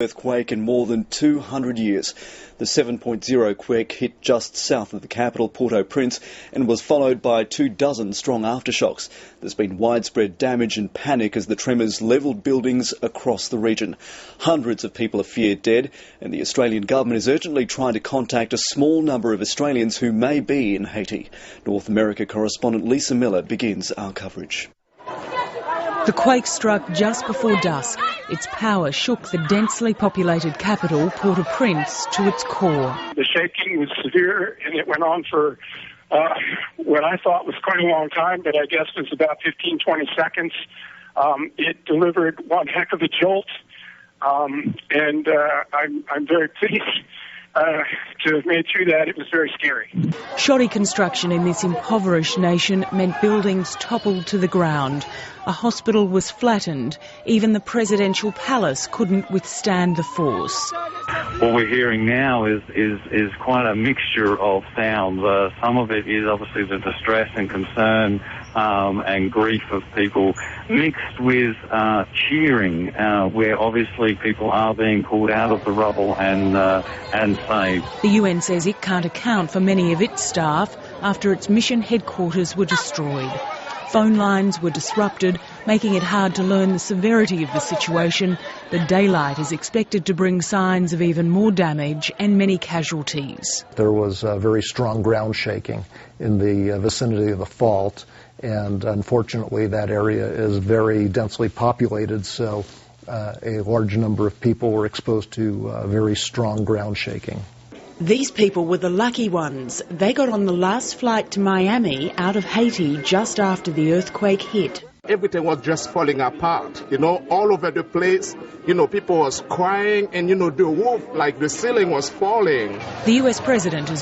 Earthquake in more than 200 years. The 7.0 quake hit just south of the capital, Port-au-Prince, and was followed by 24 strong aftershocks. There's been widespread damage and panic as the tremors levelled buildings across the region. Hundreds of people are feared dead, and the Australian government is urgently trying to contact a small number of Australians who may be in Haiti. North America correspondent Lisa Miller begins our coverage. The quake struck just before dusk. Its power shook the densely populated capital, Port-au-Prince, to its core. The shaking was severe, and it went on for what I thought was quite a long time, but I guess it was about 15-20 seconds. It delivered one heck of a jolt, and I'm very pleased to have made through that. It was very scary. Shoddy construction in this impoverished nation meant buildings toppled to the ground. A hospital was flattened. Even the presidential palace couldn't withstand the force. What we're hearing now is quite a mixture of sounds. Some of it is obviously the distress and concern and grief of people, mixed with cheering, where obviously people are being pulled out of the rubble and saved. The UN says it can't account for many of its staff after its mission headquarters were destroyed. Phone lines were disrupted, making it hard to learn the severity of the situation. The daylight is expected to bring signs of even more damage and many casualties. There was very strong ground shaking in the vicinity of the fault, and unfortunately that area is very densely populated, so a large number of people were exposed to very strong ground shaking. These people were the lucky ones. They got on the last flight to Miami out of Haiti just after the earthquake hit. Everything was just falling apart, all over the place. People was crying, and the roof, like the ceiling was falling. The US president has